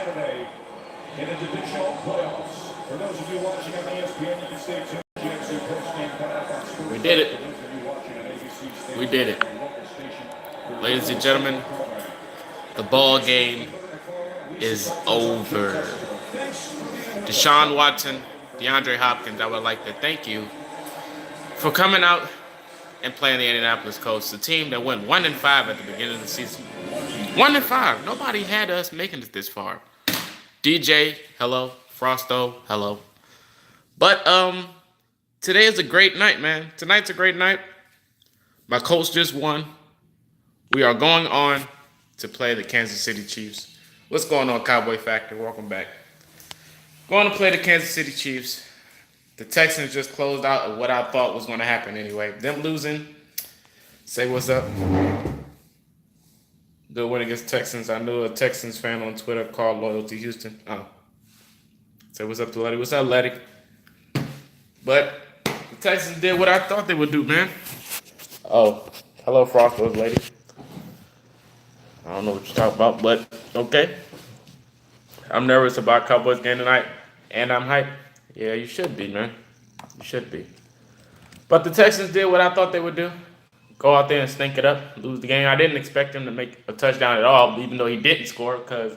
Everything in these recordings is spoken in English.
Saturday in the divisional playoffs. For those of you watching on ESPN, you can stay tuned. We did it. We did it. Ladies and gentlemen, the ball game is over. Deshaun Watson, DeAndre Hopkins, I would like to thank you for coming out and playing the Indianapolis Colts, the team that went 1-5 at the beginning of the season. 1-5. Nobody had us making it this far. DJ, hello. Frosto, hello. But today is a great night, man. Tonight's a great night. My Colts just won. We are going on to play the Kansas City Chiefs. What's going on, Cowboy Factor? Welcome back. Going to play the Kansas City Chiefs. The Texans just closed out of what I thought was going to happen anyway. Them losing. Say what's up. Good win against Texans. I knew a Texans fan on Twitter called Loyalty Houston. Oh. Say what's up to Letty. What's up, Letty? But the Texans did what I thought they would do, man. Oh, hello, Frostos, lady. I don't know what you're talking about, but okay. I'm nervous about Cowboys game tonight, and I'm hyped. Yeah, you should be, man. You should be. But the Texans did what I thought they would do. Go out there and stink it up, lose the game. I didn't expect him to make a touchdown at all, even though he didn't score, because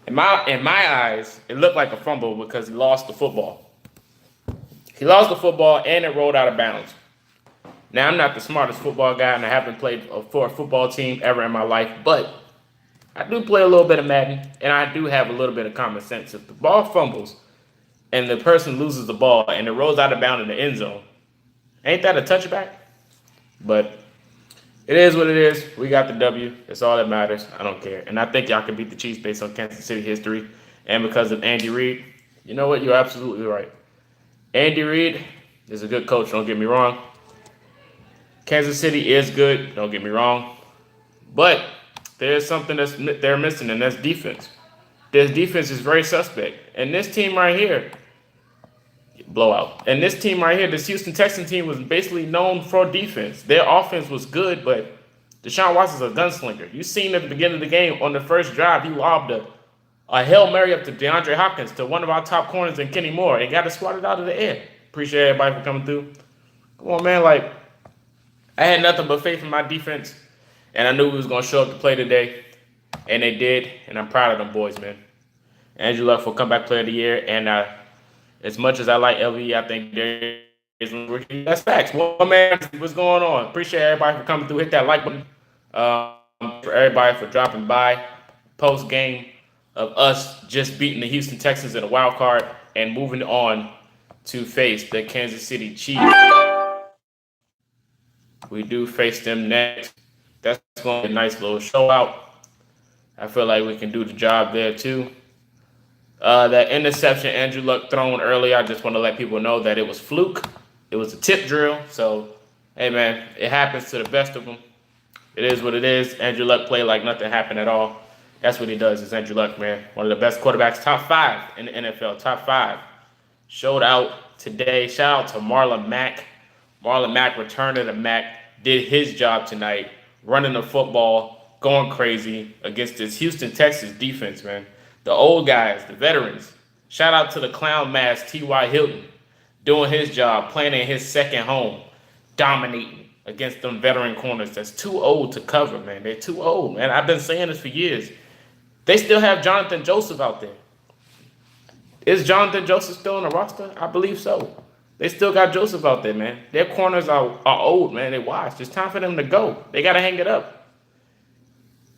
in my eyes, it looked like a fumble because he lost the football. He lost the football, and it rolled out of bounds. Now, I'm not the smartest football guy, and I haven't played for a football team ever in my life, but I do play a little bit of Madden, and I do have a little bit of common sense. If the ball fumbles and the person loses the ball and it rolls out of bounds in the end zone, ain't that a touchback? But it is what it is. We got the W. That's all that matters. I don't care. And I think y'all can beat the Chiefs based on Kansas City history and because of Andy Reid. You know what? You're absolutely right. Andy Reid is a good coach, don't get me wrong. Kansas City is good, don't get me wrong. But there's something they're missing, and that's defense. Their defense is very suspect. And this team right here, blowout. And this team right here, this Houston Texans team was basically known for defense. Their offense was good, but Deshaun Watson's a gunslinger. You seen at the beginning of the game on the first drive, he lobbed a Hail Mary up to DeAndre Hopkins to one of our top corners and Kenny Moore and got it swatted out of the air. Appreciate everybody for coming through. Come on, man. Like, I had nothing but faith in my defense, and I knew we was going to show up to play today, and they did, and I'm proud of them boys, man. Andrew Luck for comeback player of the year, and as much as I like LV, I think there is that's facts. One man, what's going on? Appreciate everybody for coming through. Hit that like button. For everybody for dropping by post game of us just beating the Houston Texans in a wild card and moving on to face the Kansas City Chiefs. We do face them next. That's going to be a nice little show out. I feel like we can do the job there too. That interception Andrew Luck thrown earlier, I just want to let people know that it was fluke. It was a tip drill. So, hey, man, it happens to the best of them. It is what it is. Andrew Luck played like nothing happened at all. That's what he does, is Andrew Luck, man. One of the best quarterbacks, top 5 in the NFL, top 5. Showed out today. Shout out to Marlon Mack. Marlon Mack, returner to Mack, did his job tonight, running the football, going crazy against this Houston Texans defense, man. The old guys, the veterans. Shout out to the clown mask, T.Y. Hilton, doing his job, playing in his second home, dominating against them veteran corners that's too old to cover, man. They're too old, man. I've been saying this for years. They still have Jonathan Joseph out there. Is Jonathan Joseph still on the roster? I believe so. They still got Joseph out there, man. Their corners are old, man. They're washed. It's time for them to go. They got to hang it up.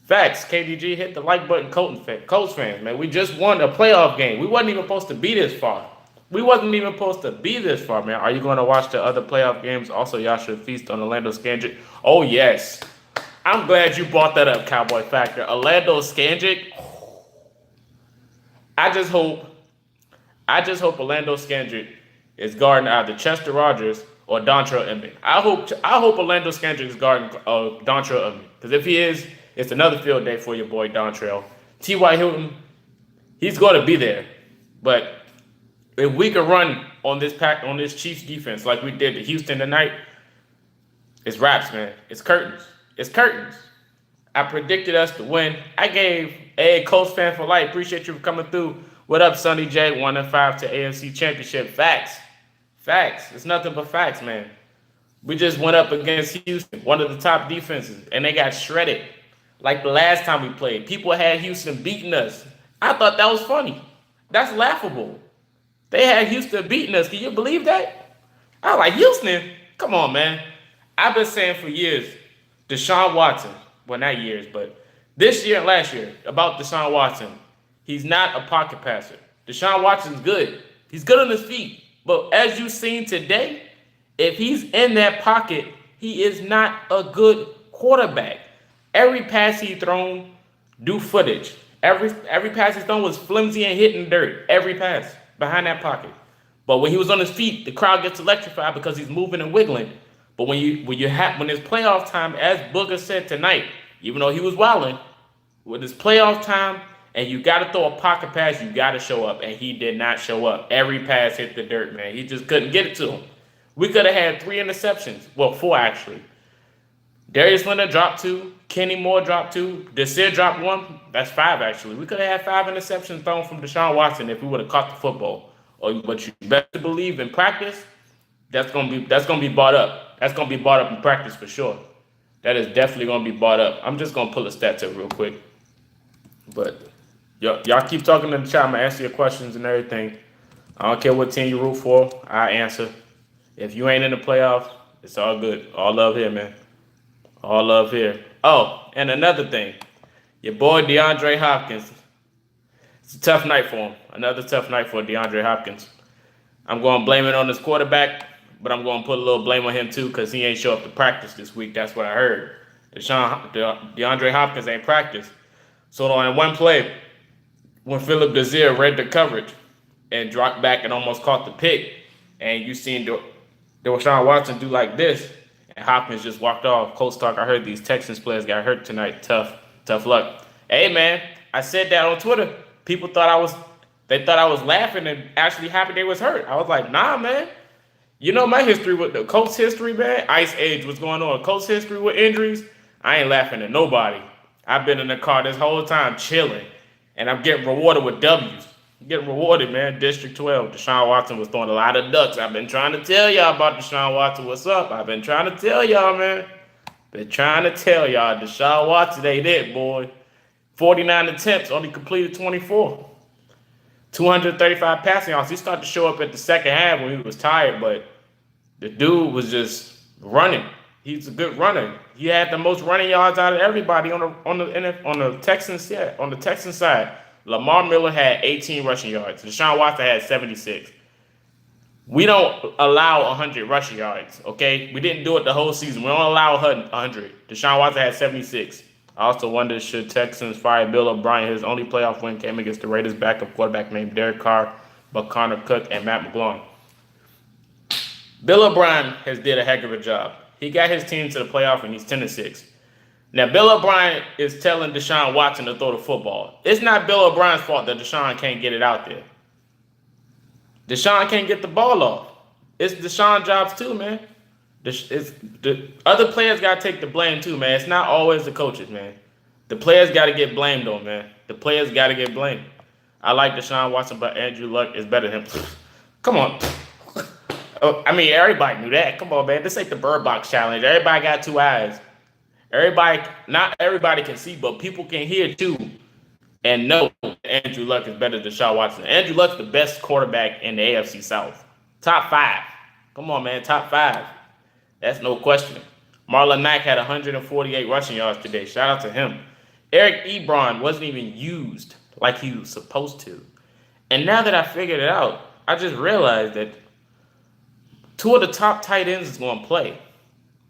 Facts. KDG, hit the like button, Colts fans, man. We just won a playoff game. We wasn't even supposed to be this far. We wasn't even supposed to be this far, man. Are you going to watch the other playoff games? Also, y'all should feast on Orlando Scandrick. Oh, yes. I'm glad you brought that up, Cowboy Factor. Orlando Scandrick. I just hope Orlando Scandrick is guarding either Chester Rogers or Dontrell Emmett. I hope Orlando Scandrick is guarding Dontrell Emmett. Because if he is, it's another field day for your boy Dontrell. T.Y. Hilton, he's going to be there. But if we can run on this Chiefs defense like we did to Houston tonight, it's wraps, man. It's curtains. It's curtains. I predicted us to win. I gave a Colts fan for life. Appreciate you for coming through. What up, Sonny J? 1-5 to AFC Championship. Facts. Facts. It's nothing but facts, man. We just went up against Houston, one of the top defenses, and they got shredded. Like the last time we played. People had Houston beating us. I thought that was funny. That's laughable. They had Houston beating us. Can you believe that? I was like, Houston? Come on, man. I've been saying for years, Deshaun Watson, well, not years, but this year and last year, about Deshaun Watson, he's not a pocket passer. Deshaun Watson's good. He's good on his feet. But as you've seen today, if he's in that pocket, he is not a good quarterback. Every pass he thrown, do footage. Every pass he's thrown was flimsy and hitting dirt. Every pass behind that pocket. But when he was on his feet, the crowd gets electrified because he's moving and wiggling. But when it's playoff time, as Booger said tonight, even though he was wilding, when it's playoff time and you got to throw a pocket pass, you got to show up. And he did not show up. Every pass hit the dirt, man. He just couldn't get it to him. We could have had 3 interceptions. Well, 4 actually. Darius Leonard dropped 2. Kenny Moore dropped 2. Desir dropped 1. That's 5 actually. We could have had 5 interceptions thrown from Deshaun Watson if we would have caught the football. But you better believe in practice, that's gonna be bought up. That's gonna be bought up in practice for sure. That is definitely gonna be bought up. I'm just gonna pull the stats up real quick. But y'all keep talking in the chat. I'm gonna answer your questions and everything. I don't care what team you root for. I answer. If you ain't in the playoffs, it's all good. All love here, man. All love here. Oh, and another thing. Your boy DeAndre Hopkins. It's a tough night for him. Another tough night for DeAndre Hopkins. I'm going to blame it on his quarterback, but I'm going to put a little blame on him too because he ain't show up to practice this week. That's what I heard. DeAndre Hopkins ain't practiced. So on one play, when Philip Desir read the coverage and dropped back and almost caught the pick, and you seen Deshaun Watson do like this, and Hopkins just walked off. Colts talk, I heard these Texans players got hurt tonight. Tough luck. Hey, man, I said that on Twitter. People thought I was laughing and actually happy they was hurt. I was like, nah, man. You know my history with the Colts history, man. Ice Age, what's going on? Colts history with injuries. I ain't laughing at nobody. I've been in the car this whole time chilling, and I'm getting rewarded with W's. I'm getting rewarded, man. District 12. Deshaun Watson was throwing a lot of ducks. I've been trying to tell y'all about Deshaun Watson. What's up? I've been trying to tell y'all, man. Been trying to tell y'all. Deshaun Watson ain't it, boy. 49 attempts, only completed 24. 235 passing yards. He started to show up at the second half when he was tired, but the dude was just running. He's a good runner. He had the most running yards out of everybody on the Texans. Yeah, on the Texans side. Lamar Miller had 18 rushing yards. Deshaun Watson had 76. We don't allow 100 rushing yards. Okay, we didn't do it the whole season. We don't allow 100. Deshaun Watson had 76. I also wonder, should Texans fire Bill O'Brien? His only playoff win came against the Raiders' backup quarterback named Derek Carr, but Connor Cook and Matt McGloin. Bill O'Brien has did a heck of a job. He got his team to the playoff, and he's 10-6. Now, Bill O'Brien is telling Deshaun Watson to throw the football. It's not Bill O'Brien's fault that Deshaun can't get it out there. Deshaun can't get the ball off. It's Deshaun's jobs too, man. The other players got to take the blame too, man. It's not always the coaches, man. The players got to get blamed on, man. The players got to get blamed. I like Deshaun Watson, but Andrew Luck is better than him. Come on. I mean, everybody knew that. Come on, man. This ain't the Bird Box Challenge. Everybody got 2 eyes. Not everybody can see, but people can hear too and know Andrew Luck is better than Deshaun Watson. Andrew Luck's the best quarterback in the AFC South. Top 5. Come on, man. Top 5. That's no question. Marlon Mack had 148 rushing yards today. Shout out to him. Eric Ebron wasn't even used like he was supposed to. And now that I figured it out, I just realized that 2 of the top tight ends is going to play.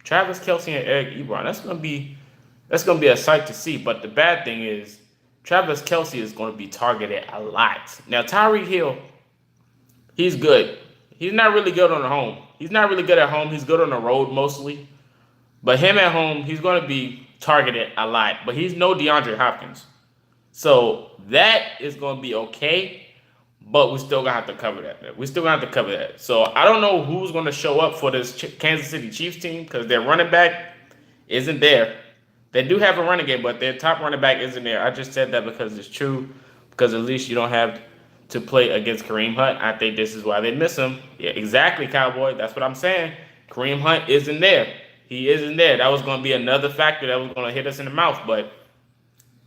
Travis Kelce and Eric Ebron. That's going to be a sight to see. But the bad thing is, Travis Kelce is going to be targeted a lot. Now, Tyreek Hill, he's good. He's not really good on the home. He's not really good at home. He's good on the road mostly. But him at home, he's going to be targeted a lot. But he's no DeAndre Hopkins. So that is going to be okay. But we're still going to have to cover that. We're still going to have to cover that. So I don't know who's going to show up for this Kansas City Chiefs team because their running back isn't there. They do have a running game, but their top running back isn't there. I just said that because it's true. Because at least you don't have to play against Kareem Hunt. I think this is why they miss him. Yeah, exactly, Cowboy. That's what I'm saying. Kareem Hunt isn't there. He isn't there. That was going to be another factor that was going to hit us in the mouth. But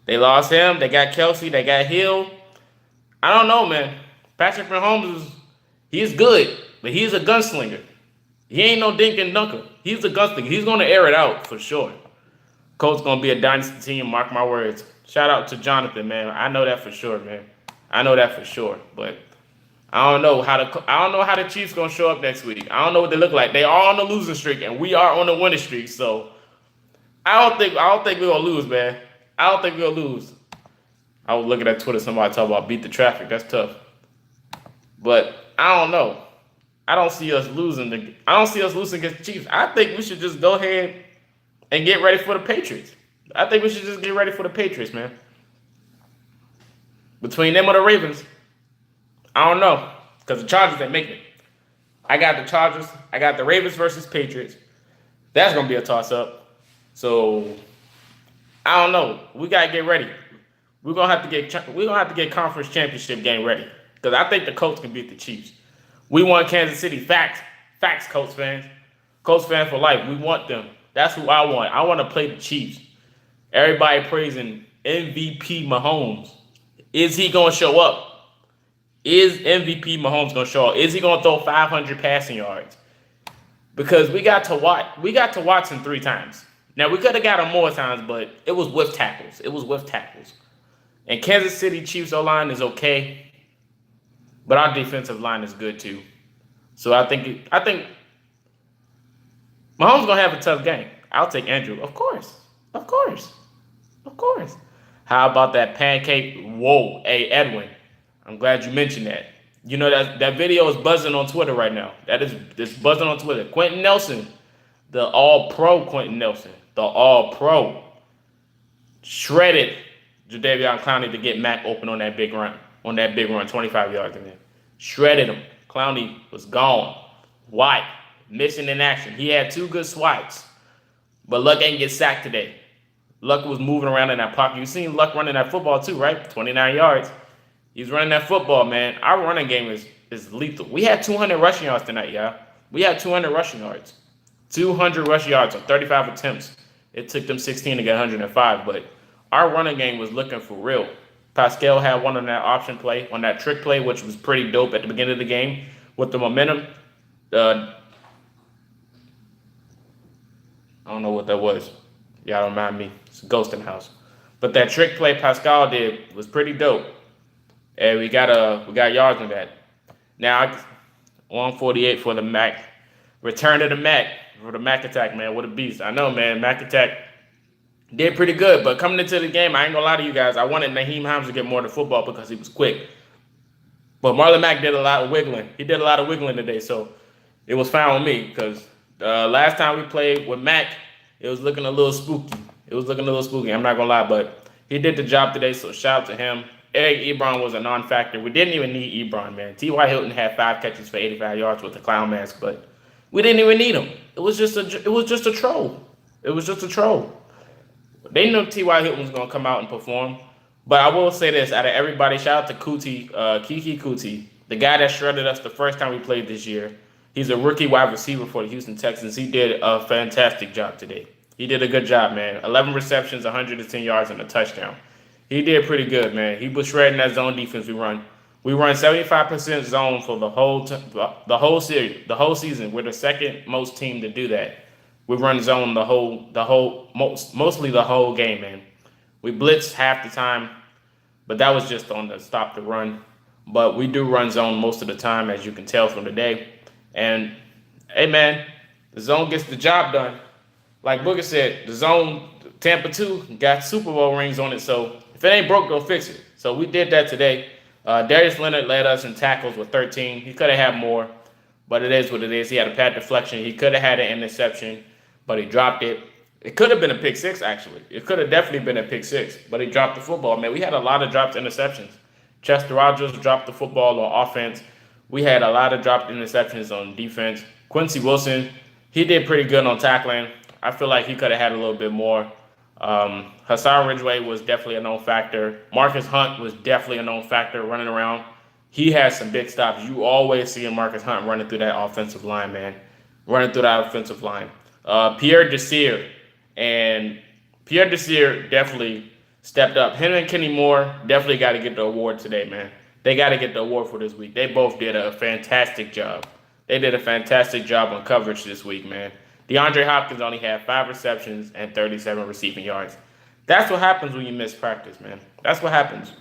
they lost him. They got Kelsey. They got Hill. I don't know, man. Patrick Mahomes he's good, but he's a gunslinger. He ain't no dink and dunker. He's a gunslinger. He's going to air it out for sure. Colts going to be a dynasty team. Mark my words. Shout out to Jonathan, man. I know that for sure, man. I know that for sure. But I don't know how the Chiefs gonna show up next week. I don't know what they look like. They are on the losing streak, and we are on the winning streak. So I don't think we're gonna lose, man. I don't think we're gonna lose. I was looking at Twitter, somebody talking about beat the traffic. That's tough. But I don't know. I don't see us losing against the Chiefs. I think we should just go ahead and get ready for the Patriots. I think we should just get ready for the Patriots, man. Between them or the Ravens, I don't know. Because the Chargers ain't making it. I got the Chargers. I got the Ravens versus Patriots. That's going to be a toss-up. So, I don't know. We got to get ready. We're going to have to get conference championship game ready. Because I think the Colts can beat the Chiefs. We want Kansas City. Facts. Facts, Colts fans. Colts fan for life. We want them. That's who I want. I want to play the Chiefs. Everybody praising MVP Mahomes. Is he going to show up? Is MVP Mahomes going to show up? Is he going to throw 500 passing yards? Because we got to Watson 3 times. Now, we could have got him more times, but it was with tackles. And Kansas City Chiefs O-line is okay, but our defensive line is good too. So I think Mahomes going to have a tough game. I'll take Andrew. Of course. How about that pancake? Whoa. Hey, Edwin. I'm glad you mentioned that. You know that video is buzzing on Twitter right now. It's buzzing on Twitter. Quentin Nelson, the all-pro Quentin Nelson, the all-pro, shredded Jadeveon Clowney to get Mac open on that big run, 25 yards in there. Shredded him. Clowney was gone. White, missing in action. He had 2 good swipes, but Luck ain't get sacked today. Luck was moving around in that pocket. You seen Luck running that football too, right? 29 yards. He's running that football, man. Our running game is lethal. We had 200 rushing yards tonight, y'all. We had 200 rushing yards. 200 rushing yards on 35 attempts. It took them 16 to get 105, but our running game was looking for real. Pascal had one on that option play, on that trick play, which was pretty dope at the beginning of the game with the momentum. I don't know what that was. Y'all don't mind me. It's a ghost in the house. But that trick play Pascal did was pretty dope. And we got yards on that. Now 148 for the Mac. Return to the Mac. For the Mac attack, man. What a beast. I know, man. Mac attack did pretty good. But coming into the game, I ain't gonna lie to you guys. I wanted Naheem Hines to get more of the football because he was quick. But Marlon Mack did a lot of wiggling. He did a lot of wiggling today. So it was fine with me because last time we played with Mac, it was looking a little spooky. I'm not going to lie, but he did the job today, so shout out to him. Eric Ebron was a non-factor. We didn't even need Ebron, man. T.Y. Hilton had 5 catches for 85 yards with the clown mask, but we didn't even need him. It was just a troll. They knew T.Y. Hilton was going to come out and perform. But I will say this, out of everybody, shout out to Kiki Kuti, the guy that shredded us the first time we played this year. He's a rookie wide receiver for the Houston Texans. He did a fantastic job today. He did a good job, man. 11 receptions, 110 yards, and a touchdown. He did pretty good, man. He was shredding that zone defense we run. We run 75% zone for the whole season. We're the second most team to do that. We run zone mostly the whole game, man. We blitz half the time, but that was just on the stop the run. But we do run zone most of the time, as you can tell from today. And, hey, man, the zone gets the job done. Like Booker said, the zone, Tampa 2, got Super Bowl rings on it. So if it ain't broke, go fix it. So we did that today. Darius Leonard led us in tackles with 13. He could have had more, but it is what it is. He had a pad deflection. He could have had an interception, but he dropped it. It could have been a pick 6, actually. It could have definitely been a pick 6, but he dropped the football. Man, we had a lot of dropped interceptions. Chester Rogers dropped the football on offense. We had a lot of dropped interceptions on defense. Quincy Wilson, he did pretty good on tackling. I feel like he could have had a little bit more. Hassan Ridgeway was definitely a known factor. Marcus Hunt was definitely a known factor running around. He has some big stops. You always see Marcus Hunt running through that offensive line, man. Running through that offensive line. Pierre Desir definitely stepped up. Him and Kenny Moore definitely got to get the award today, man. They got to get the award for this week. They both did a fantastic job. They did a fantastic job on coverage this week, man. DeAndre Hopkins only had 5 receptions and 37 receiving yards. That's what happens when you miss practice, man. That's what happens.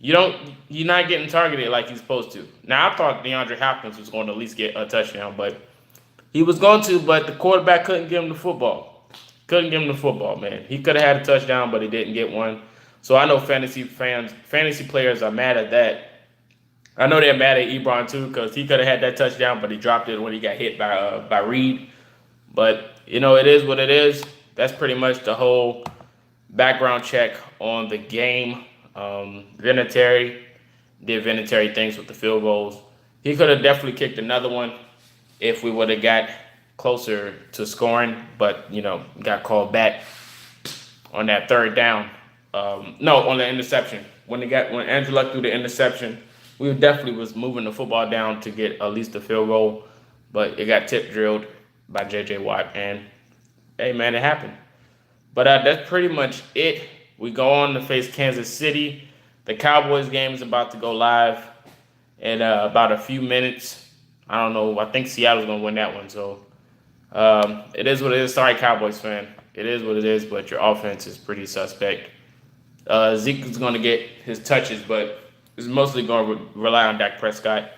You're not getting targeted like you're supposed to. Now, I thought DeAndre Hopkins was going to at least get a touchdown, but he was going to, but the quarterback couldn't give him the football. Couldn't give him the football, man. He could have had a touchdown, but he didn't get one. So I know fantasy players are mad at that. I know they're mad at Ebron too, because he could have had that touchdown, but he dropped it when he got hit by Reed. But, it is what it is. That's pretty much the whole background check on the game. Vinatieri did Vinatieri things with the field goals. He could have definitely kicked another one if we would have got closer to scoring, but, got called back on that third down. No, on the interception. When Andrew Luck threw the interception, we definitely was moving the football down to get at least a field goal, but it got tip drilled by J.J. Watt, and hey, man, it happened. But that's pretty much it. We go on to face Kansas City. The Cowboys game is about to go live in about a few minutes. I don't know. I think Seattle's going to win that one. So it is what it is. Sorry, Cowboys fan. It is what it is, but your offense is pretty suspect. Zeke is going to get his touches, but it's mostly going to rely on Dak Prescott.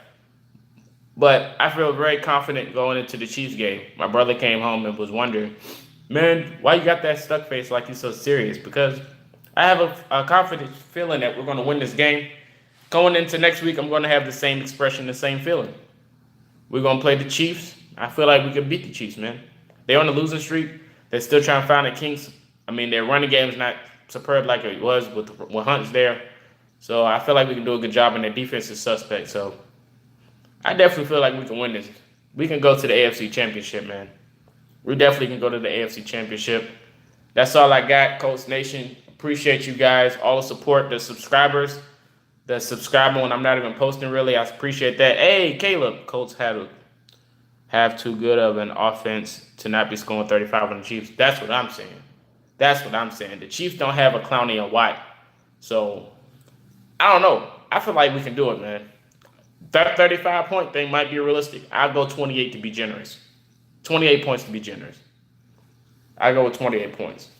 But I feel very confident going into the Chiefs game. My brother came home and was wondering, man, why you got that stuck face like you're so serious? Because I have a confident feeling that we're going to win this game. Going into next week, I'm going to have the same expression, the same feeling. We're going to play the Chiefs. I feel like we could beat the Chiefs, man. They're on the losing streak. They're still trying to find the kinks. I mean, their running game is not superb like it was when Hunt's there. So I feel like we can do a good job, and their defense is suspect. So I definitely feel like we can win this. We can go to the AFC Championship, man. We definitely can go to the AFC Championship. That's all I got, Colts Nation. Appreciate you guys, all the support, the subscribers, the subscriber when I'm not even posting really. I appreciate that. Hey, Caleb, Colts have too good of an offense to not be scoring 35 on the Chiefs. That's what I'm saying. That's what I'm saying. The Chiefs don't have a Clowney and White. So, I don't know. I feel like we can do it, man. That 35-point thing might be realistic. I'll go 28 to be generous. 28 points to be generous. I go with 28 points.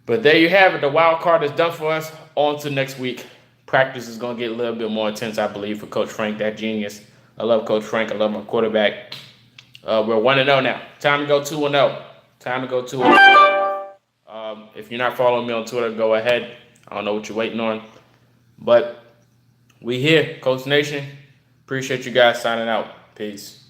But there you have it. The wild card is done for us. On to next week. Practice is going to get a little bit more intense, I believe, for Coach Frank, that genius. I love Coach Frank. I love my quarterback. We're 1-0 now. Time to go 2-0. Time to go 2-0. If you're not following me on Twitter, go ahead. I don't know what you're waiting on. But we here, Coach Nation. Appreciate you guys signing out. Peace.